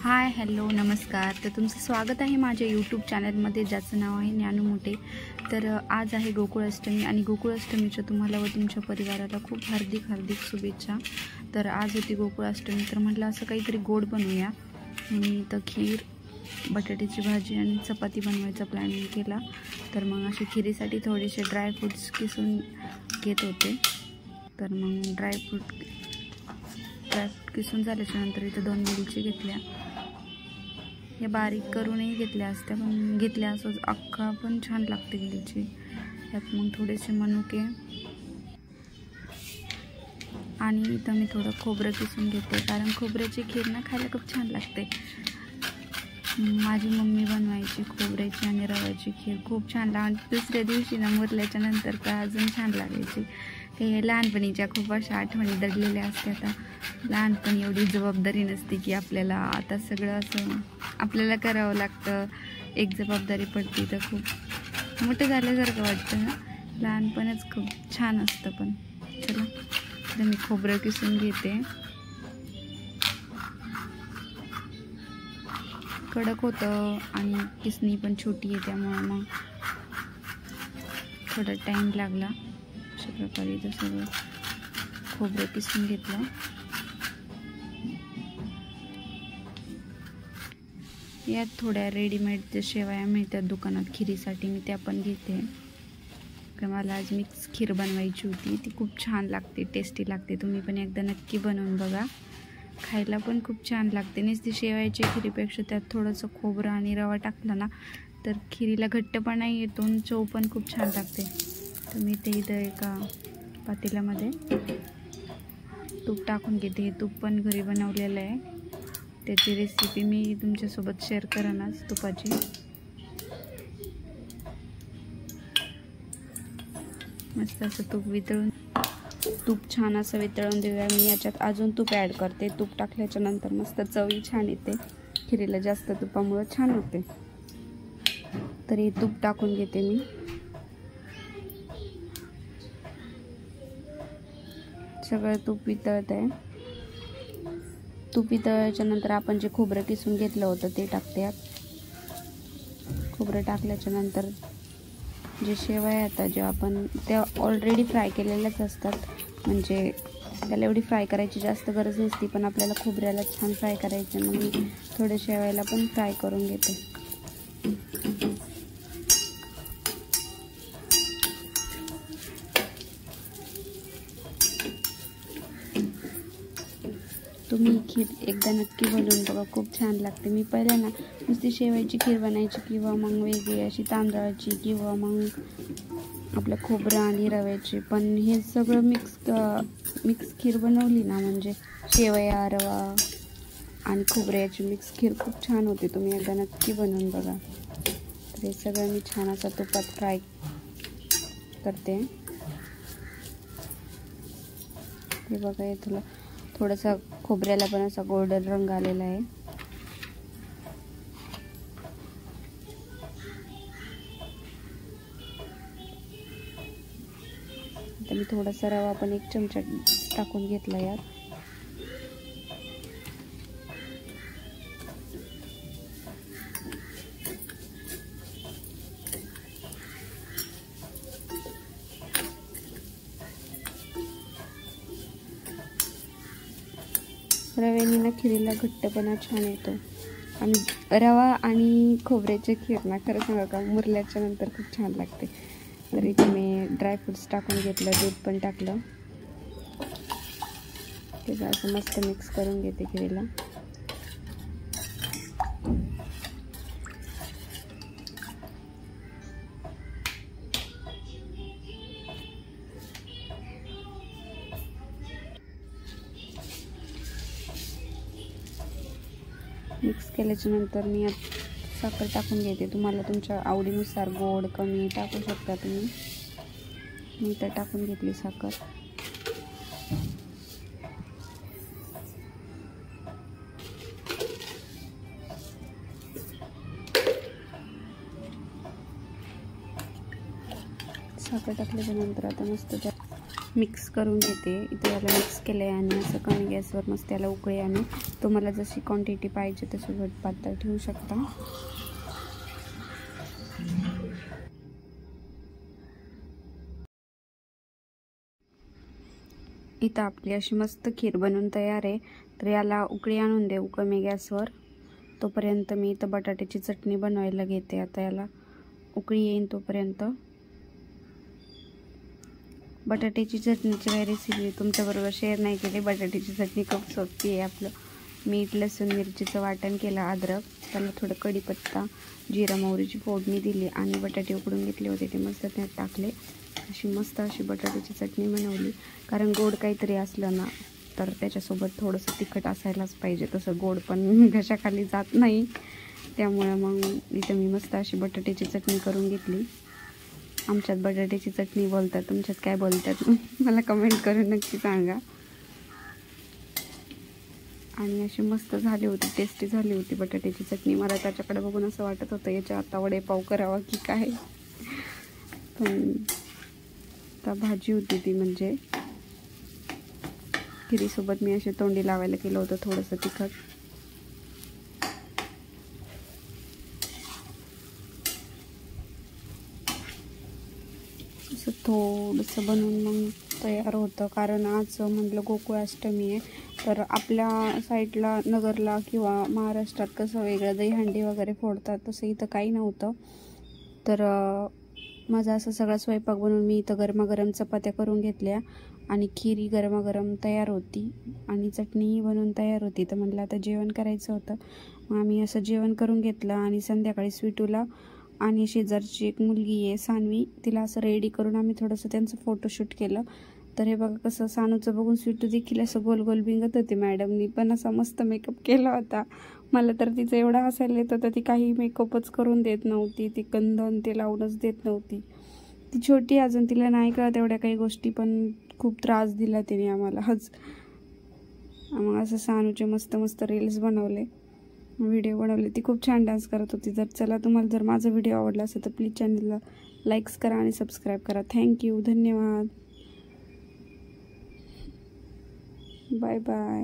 Hi hello नमस्कार। तर तुमचं स्वागत आहे माझ्या यूट्यूब चॅनलमध्ये ज्याचं नाव आहे ज्ञानू मोठे। तर आज आहे गोकुळाष्टमी आणि गोकुळाष्टमीच्या तुम्हाला व तुमच्या परिवाराला खूप हार्दिक शुभेच्छा। तर आज होती गोकुळाष्टमी, तर म्हटलं असं काहीतरी गोड बनवूया। मी तर खीर, बटाट्याची भाजी आणि चपाती बनवायचा प्लॅनिंग केला। तर मग अशी खिरीसाठी थोडेसे ड्रायफ्रूट्स किसून घेत होते। तर मग ड्रायफ्रूट किसून झाल्याच्यानंतर इथं 2 वेलची घेतल्या। हे बारीक करूनही घेतल्या असत्या, पण घेतल्या असं अख्खा पण छान लागते वेलची। यात मग थोडेसे मनुके आणि इथं मी थोडं खोबरं किसून घेते, कारण खोबऱ्याची खीर ना खायला खूप छान लागते। माझी मम्मी बनवायची खोबऱ्याची आणि रव्याची खीर, खूप छान लागते। दुसऱ्या दिवशी ना मुरल्याच्या नंतर तर अजून छान लागायची। हे लहानपणीच्या खूप अशा आठवणी दडलेल्या असतात। लहानपणी एवढी जबाबदारी नसते की आपल्याला आता सगळं असं आपल्याला करावं लागतं, एक जबाबदारी पडते तर खूप मोठं झाल्यासारखं वाटतं ना। लहानपणच खूप छान असतं। पण चला, तर मी खोबरं किसून घेते। कडक होतं आणि किसणी पण छोटी आहे, त्यामुळे मग थोडा टाईम लागला। अशा प्रकारे इथं सगळं खोबरं किसून घेतलं। यात थोड्या रेडीमेड ज्या शेवया मिळतात दुकानात खिरीसाठी, मी त्या पण घेते, कारण मला आज मिक्स खीर बनवायची होती। ती खूप छान लागते, टेस्टी लागते। तुम्ही पण एकदा नक्की बनवून बघा, खायला पण खूप छान लागते। नुसती शेवयाची खिरीपेक्षा त्यात थोडंसं खोबरं आणि रवा टाकला ना तर खिरीला घट्टपणा येतो आणि चव पण खूप छान लागते। तर मी ते इथं एका पातेल्यामध्ये तूप टाकून घेते। हे तूप पण घरी बनवलेलं आहे, त्याची रेसिपी मी तुमच्यासोबत शेअर करेनच तुपाची। मस्त असं तूप छान असं वितळून देऊया। मी याच्यात अजून तूप ॲड करते। तूप टाकल्याच्या नंतर मस्त चवी छान येते, खिरीला जास्त तुपामुळे छान होते। तर हे तूप टाकून घेते मी। सगळं तूप वितळत आहे। तूप वितळल्याच्या नंतर आपण जे खोबरं किसून घेतलं होतं ते टाकते यात। खोबरं टाकल्याच्या नंतर जे शेवया येतात, जे आपण त्या ऑलरेडी फ्राय केलेल्याच असतात, म्हणजे त्याला एवढी फ्राय करायची जास्त गरज नसती, पण आपल्याला खोबऱ्याला छान फ्राय करायचं, मग मी थोडे शेवयाला पण फ्राय करून घेते। तुम्ही खीर एकदा नक्की बनवून बघा, खूप छान लागते। मी पहिल्या ना नुसती शेवयाची खीर बनायची, किंवा मग वेगळी अशी तांदळाची, किंवा मग आपल्या खोबरं आणि रव्याची, पण हे सगळं मिक्स खीर बनवली ना, म्हणजे शेवया, रवा आणि खोबऱ्याची मिक्स खीर खूप छान होते। तुम्ही एकदा नक्की बनवून बघा। तर हे सगळं मी छान असं तुपात फ्राय करते। हे बघा, हे थोडासा खोबऱ्याला पण असा गोल्डन रंग आलेला आहे। आता मी थोडासा रवा पण 1 चमचा टाकून घेतला यात। रव्याने ना खिरीला घट्टपणा छान येतो, आणि रवा आणि खोबऱ्याची खीर ना खरं सांगा का मुरल्याच्या नंतर खूप छान लागते। तर इथे मी ड्रायफ्रूट्स टाकून घेतलं, दूध पण टाकलं, त्याचं असं मस्त मिक्स करून घेते खिरीला। मिक्स केल्याच्या नंतर मी यात साखर टाकून घेते। तुम्हाला तुमच्या आवडीनुसार गोड कमी टाकू शकता तुम्ही। मी तर टाकून घेतली साखर। साखर टाकल्याच्या नंतर आता मस्त मिक्स करून घेते. इथे याला मिक्स केलं आहे आणि असं कमी गॅसवर मस्त त्याला उकळी आणि तुम्हाला जशी क्वांटिटी पाहिजे तशी घट पातळ ठेवू शकता. इथं आपली अशी मस्त खीर बनवून तयार आहे. तर याला उकळी आणून देऊ कमी गॅसवर. तोपर्यंत मी इथं बटाट्याची चटणी बनवायला घेते. आता याला उकळी येईन तोपर्यंत. बटाट्याची चटणीची काही रेसिपी तुमच्याबरोबर शेअर नाही केली. बटाट्याची चटणी खूप सोपी आहे. आपलं मीठ, लसूण, मिरचीचं वाटण केलं, अद्रक, त्याला थोडं कढीपत्ता, जिरा मोहरीची फोडणी दिली आणि बटाटे उकडून घेतले होते ते मस्त त्यात टाकले. अशी मस्त अशी बटाट्याची चटणी बनवली. कारण गोड काहीतरी असलं ना तर त्याच्यासोबत थोडंसं तिखट असायलाच पाहिजे. तसं गोड पण घशाखाली जात नाही. त्यामुळे मग इथं मी मस्त अशी बटाट्याची चटणी करून घेतली. आमच्यात बटाट्याची चटणी बोलतात, तुमच्यात काय बोलतात मला कमेंट करून नक्की सांगा. आणि अशी मस्त झाली होती, टेस्टी झाली होती बटाट्याची चटणी. मला त्याच्याकडे बघून असं वाटत होतं याच्या आता वडेपाव करावा की काय. पण आता भाजी होती ती, म्हणजे खिरीसोबत मी अशी तोंडी लावायला केलं होतं थोडंसं तिखट. असं थोडंसं बनवून मग तयार होतं. कारण आज म्हटलं गोकुळाष्टमी आहे. तर आपल्या साईडला नगरला किंवा महाराष्ट्रात कसं वेगळं दहीहंडी वगैरे फोडतात, तसं इथं काही नव्हतं. तर माझा असं सगळा स्वयंपाक बनवून मी इथं गरमागरम चपात्या करून घेतल्या आणि खीर गरमागरम तयार होती आणि चटणीही बनवून तयार होती. तर म्हटलं आता जेवण करायचं होतं. मग आम्ही असं जेवण करून घेतलं आणि संध्याकाळी स्वीटूला आणि शेजारची एक मुलगी आहे सानवी, तिला असं रेडी करून आम्ही थोडंसं त्यांचं फोटोशूट केलं. तर हे बघा कसं सानूचं बघून स्वीटू देखील असं गोल गोल भिंगत होती. मॅडमनी पण असा मस्त मेकअप केला होता. मला तर तिचं एवढं हसायला येत होतं. ती काही मेकअपच करून देत नव्हती, ती कंदन ते लावूनच देत नव्हती. ती छोटी अजून, तिला नाही कळत एवढ्या काही गोष्टी, पण खूप त्रास दिला तिने आम्हाला आज. मग असं सानूचे मस्त मस्त रील्स बनवले, व्हिडिओ बनवले. ती खूप छान डान्स करत होती. तर चला, तुम्हाला जर माझा व्हिडिओ आवडला असेल तर प्लीज चॅनलला लाईक्स करा आणि सबस्क्राईब करा. थँक्यू, धन्यवाद, बाय बाय.